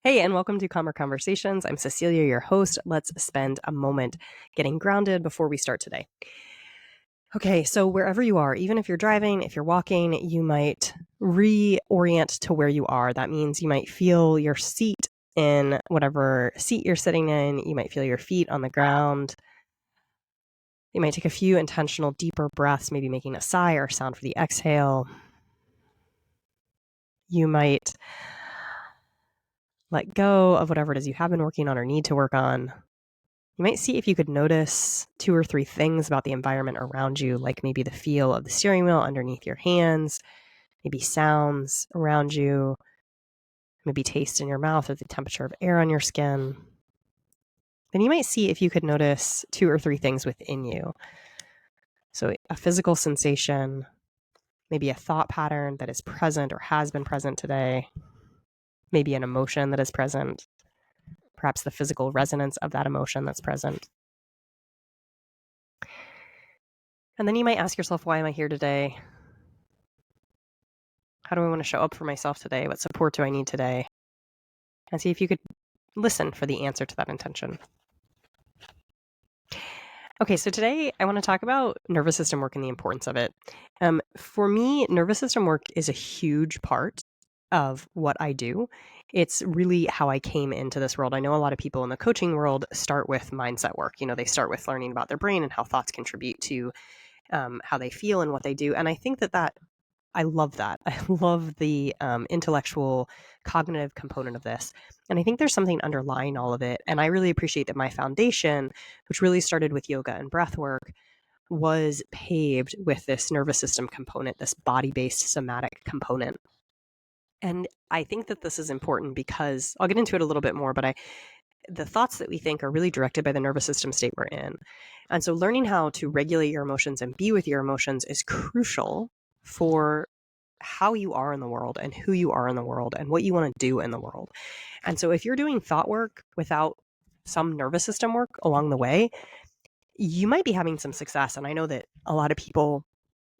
Hey, and welcome to Calmer Conversations. I'm Cecilia, your host. Let's spend a moment getting grounded before we start today. Okay, so wherever you are, even if you're driving, if you're walking, you might reorient to where you are. That means you might feel your seat in whatever seat you're sitting in. You might feel your feet on the ground. You might take a few intentional, deeper breaths, maybe making a sigh or sound for the exhale. You might let go of whatever it is you have been working on or need to work on. You might see if you could notice 2 or 3 things about the environment around you, like maybe the feel of the steering wheel underneath your hands, maybe sounds around you, maybe taste in your mouth or the temperature of air on your skin. Then you might see if you could notice 2 or 3 things within you. So a physical sensation, maybe a thought pattern that is present or has been present today, maybe an emotion that is present, perhaps the physical resonance of that emotion that's present. And then you might ask yourself, why am I here today? How do I want to show up for myself today? What support do I need today? And see if you could listen for the answer to that intention. Okay, so today I want to talk about nervous system work and the importance of it. For me, nervous system work is a huge part of what I do. It's really how I came into this world. I know a lot of people in the coaching world start with mindset work. They start with learning about their brain and how thoughts contribute to how they feel and what they do. And I think that I love that. I love the intellectual, cognitive component of this. And I think there's something underlying all of it. And I really appreciate that my foundation, which really started with yoga and breath work, was paved with this nervous system component, this body-based somatic component. And I think that this is important because I'll get into it a little bit more, but the thoughts that we think are really directed by the nervous system state we're in. And so learning how to regulate your emotions and be with your emotions is crucial for how you are in the world and who you are in the world and what you want to do in the world. And so if you're doing thought work without some nervous system work along the way, you might be having some success. And I know that a lot of people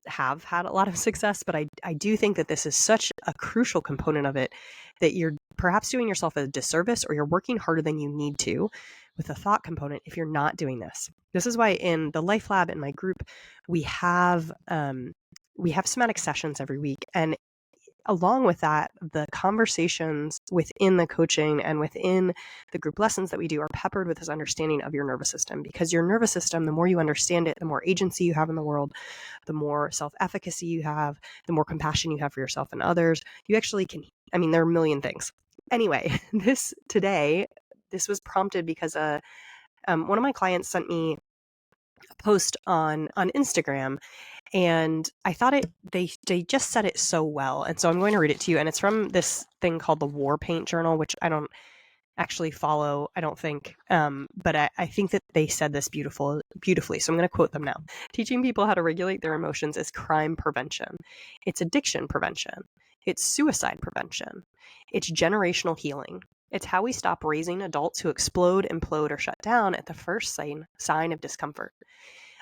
have had a lot of success, but I do think that this is such a crucial component of it that you're perhaps doing yourself a disservice, or you're working harder than you need to with the thought component if you're not doing this. This is why in the Life Lab in my group, we have somatic sessions every week. And along with that, the conversations within the coaching and within the group lessons that we do are peppered with this understanding of your nervous system, because your nervous system, the more you understand it, the more agency you have in the world, the more self-efficacy you have, the more compassion you have for yourself and others. You actually can, there are a million things. Anyway, this was prompted because one of my clients sent me a post on Instagram, and I thought they just said it so well. And so I'm going to read it to you. And it's from this thing called the War Paint Journal, which I don't actually follow, I don't think. But I think that they said this beautifully. So I'm going to quote them now. Teaching people how to regulate their emotions is crime prevention. It's addiction prevention. It's suicide prevention. It's generational healing. It's how we stop raising adults who explode, implode, or shut down at the first sign of discomfort.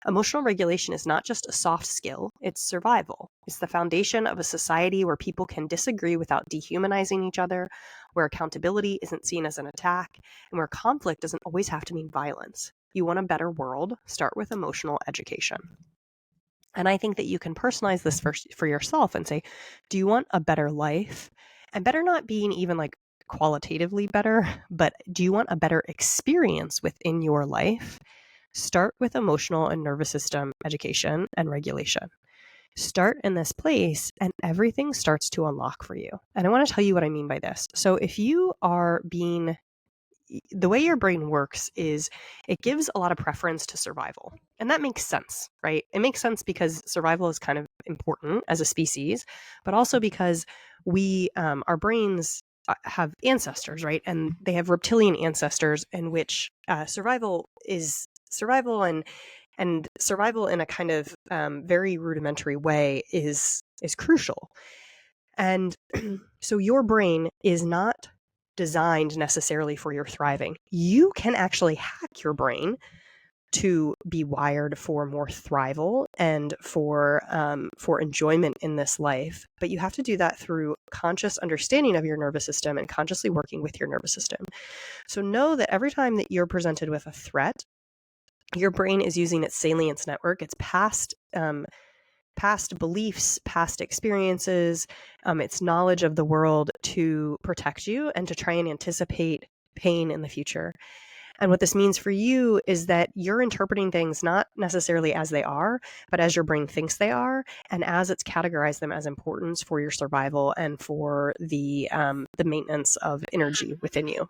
Emotional regulation is not just a soft skill, it's survival. It's the foundation of a society where people can disagree without dehumanizing each other, where accountability isn't seen as an attack, and where conflict doesn't always have to mean violence. You want a better world? Start with emotional education. And I think that you can personalize this for yourself and say, do you want a better life? And better not being even like qualitatively better, but do you want a better experience within your life? Start with emotional and nervous system education and regulation. Start in this place and everything starts to unlock for you. And I want to tell you what I mean by this. So if you are the way your brain works is it gives a lot of preference to survival. And that makes sense, right? It makes sense because survival is kind of important as a species, but also because our brains have ancestors, right? And they have reptilian ancestors in which survival and survival in a kind of very rudimentary way is crucial. And so your brain is not designed necessarily for your thriving. You can actually hack your brain to be wired for more thrival and for enjoyment in this life. But you have to do that through conscious understanding of your nervous system and consciously working with your nervous system. So know that every time that you're presented with a threat, your brain is using its salience network, its past beliefs, past experiences, its knowledge of the world to protect you and to try and anticipate pain in the future. And what this means for you is that you're interpreting things not necessarily as they are, but as your brain thinks they are, and as it's categorized them as importance for your survival and for the maintenance of energy within you.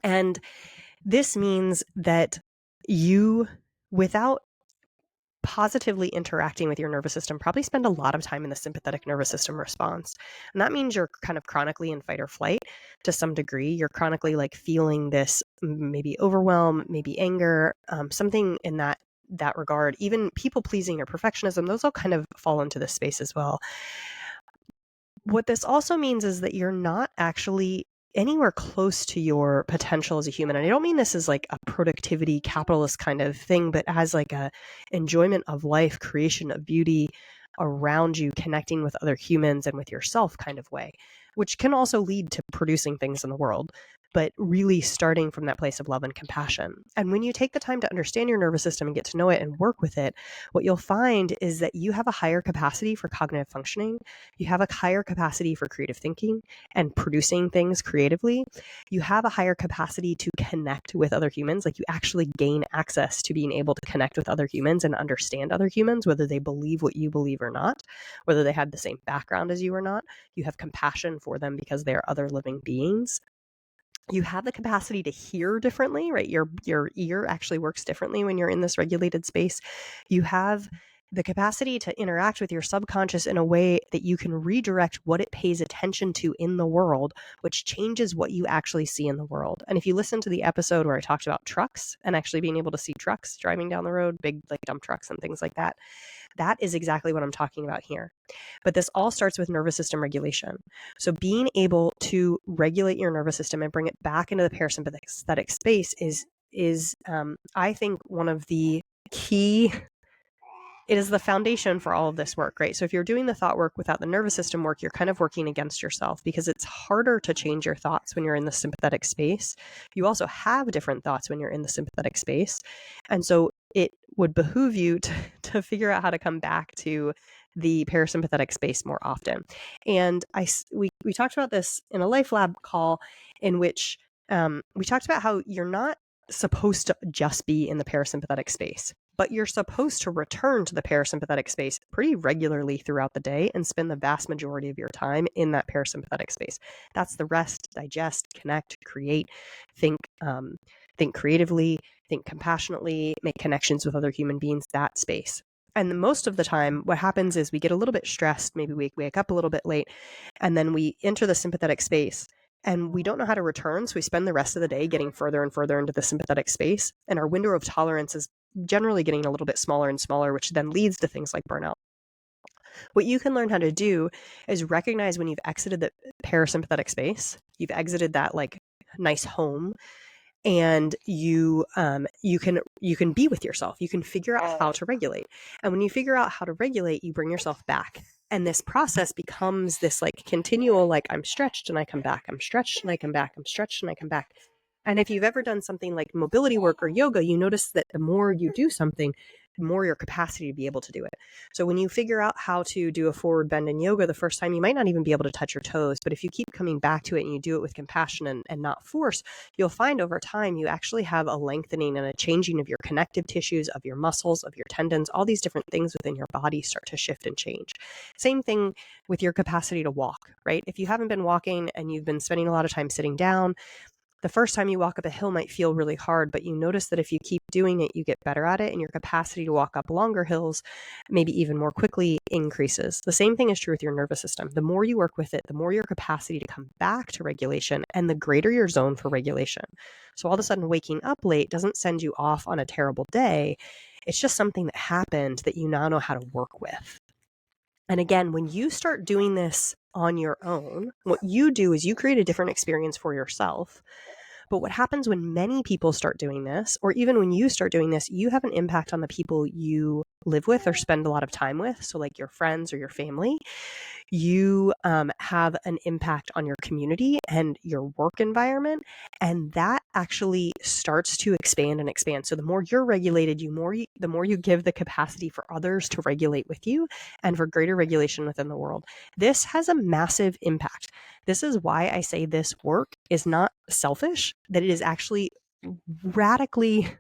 And this means that you, without positively interacting with your nervous system, probably spend a lot of time in the sympathetic nervous system response. And that means you're kind of chronically in fight or flight to some degree. You're chronically like feeling this maybe overwhelm, maybe anger, something in that regard. Even people pleasing or perfectionism, those all kind of fall into this space as well. What this also means is that you're not actually anywhere close to your potential as a human. And I don't mean this as like a productivity capitalist kind of thing, but as like a enjoyment of life, creation of beauty around you, connecting with other humans and with yourself kind of way, which can also lead to producing things in the world, but really starting from that place of love and compassion. And when you take the time to understand your nervous system and get to know it and work with it, what you'll find is that you have a higher capacity for cognitive functioning. You have a higher capacity for creative thinking and producing things creatively. You have a higher capacity to connect with other humans. Like you actually gain access to being able to connect with other humans and understand other humans, whether they believe what you believe or not, whether they had the same background as you or not. You have compassion for them because they are other living beings. You have the capacity to hear differently, right? Your ear actually works differently when you're in this regulated space. You have the capacity to interact with your subconscious in a way that you can redirect what it pays attention to in the world, which changes what you actually see in the world. And if you listen to the episode where I talked about trucks and actually being able to see trucks driving down the road, big like dump trucks and things like that, that is exactly what I'm talking about here. But this all starts with nervous system regulation. So being able to regulate your nervous system and bring it back into the parasympathetic space is I think one of the key. It is the foundation for all of this work, right? So if you're doing the thought work without the nervous system work, you're kind of working against yourself because it's harder to change your thoughts when you're in the sympathetic space. You also have different thoughts when you're in the sympathetic space. And so it would behoove you to figure out how to come back to the parasympathetic space more often. And we talked about this in a Life Lab call in which we talked about how you're not supposed to just be in the parasympathetic space, but you're supposed to return to the parasympathetic space pretty regularly throughout the day and spend the vast majority of your time in that parasympathetic space. That's the rest, digest, connect, create, think creatively, think compassionately, make connections with other human beings, that space. And most of the time, what happens is we get a little bit stressed, maybe we wake up a little bit late, and then we enter the sympathetic space and we don't know how to return. So we spend the rest of the day getting further and further into the sympathetic space. And our window of tolerance is generally getting a little bit smaller and smaller, which then leads to things like burnout. What you can learn how to do is recognize when you've exited the parasympathetic space, you've exited that like nice home, and you can be with yourself. You can figure out how to regulate. And when you figure out how to regulate, you bring yourself back. And this process becomes this like continual, like I'm stretched and I come back, I'm stretched and I come back, I'm stretched and I come back. And if you've ever done something like mobility work or yoga, you notice that the more you do something, the more your capacity to be able to do it. So when you figure out how to do a forward bend in yoga the first time, you might not even be able to touch your toes. But if you keep coming back to it and you do it with compassion and not force, you'll find over time you actually have a lengthening and a changing of your connective tissues, of your muscles, of your tendons. All these different things within your body start to shift and change. Same thing with your capacity to walk, right? If you haven't been walking and you've been spending a lot of time sitting down, the first time you walk up a hill might feel really hard, but you notice that if you keep doing it, you get better at it, and your capacity to walk up longer hills, maybe even more quickly, increases. The same thing is true with your nervous system. The more you work with it, the more your capacity to come back to regulation and the greater your zone for regulation. So all of a sudden, waking up late doesn't send you off on a terrible day. It's just something that happened that you now know how to work with. And again, when you start doing this on your own, what you do is you create a different experience for yourself. But what happens when many people start doing this, or even when you start doing this, you have an impact on the people you live with or spend a lot of time with. So like your friends or your family, you have an impact on your community and your work environment, and that actually starts to expand and expand. So the more you're regulated, the more you give the capacity for others to regulate with you and for greater regulation within the world. This has a massive impact. This is why I say this work is not selfish, that it is actually radically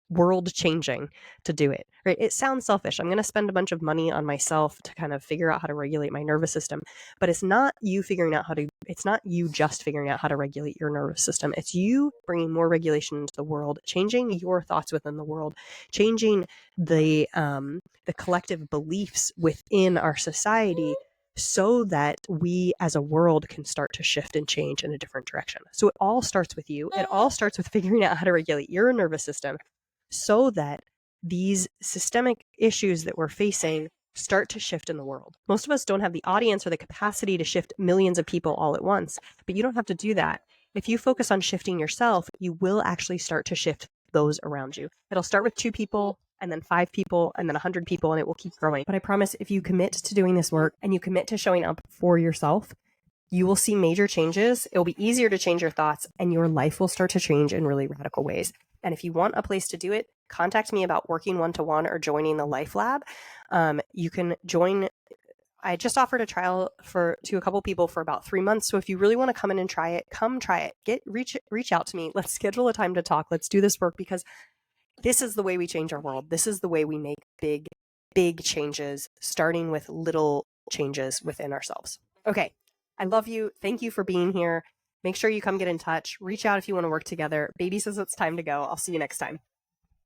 world changing to do it, right? It sounds selfish. I'm going to spend a bunch of money on myself to kind of figure out how to regulate my nervous system, but it's not you just figuring out how to regulate your nervous system. It's you bringing more regulation into the world, changing your thoughts within the world, changing the collective beliefs within our society, so that we as a world can start to shift and change in a different direction. So it all starts with you. It all starts with figuring out how to regulate your nervous system so that these systemic issues that we're facing start to shift in the world. Most of us don't have the audience or the capacity to shift millions of people all at once, but you don't have to do that. If you focus on shifting yourself, you will actually start to shift those around you. It'll start with 2 people, and then 5 people, and then 100 people, and it will keep growing. But I promise, if you commit to doing this work and you commit to showing up for yourself, you will see major changes. It will be easier to change your thoughts, and your life will start to change in really radical ways. And if you want a place to do it, contact me about working one-to-one or joining the Life Lab. You can join. I just offered a trial to a couple people for about 3 months. So if you really want to come in and try it, come try it. Reach out to me. Let's schedule a time to talk. Let's do this work, because this is the way we change our world. This is the way we make big, big changes, starting with little changes within ourselves. Okay. I love you. Thank you for being here. Make sure you come get in touch. Reach out if you want to work together. Baby says it's time to go. I'll see you next time.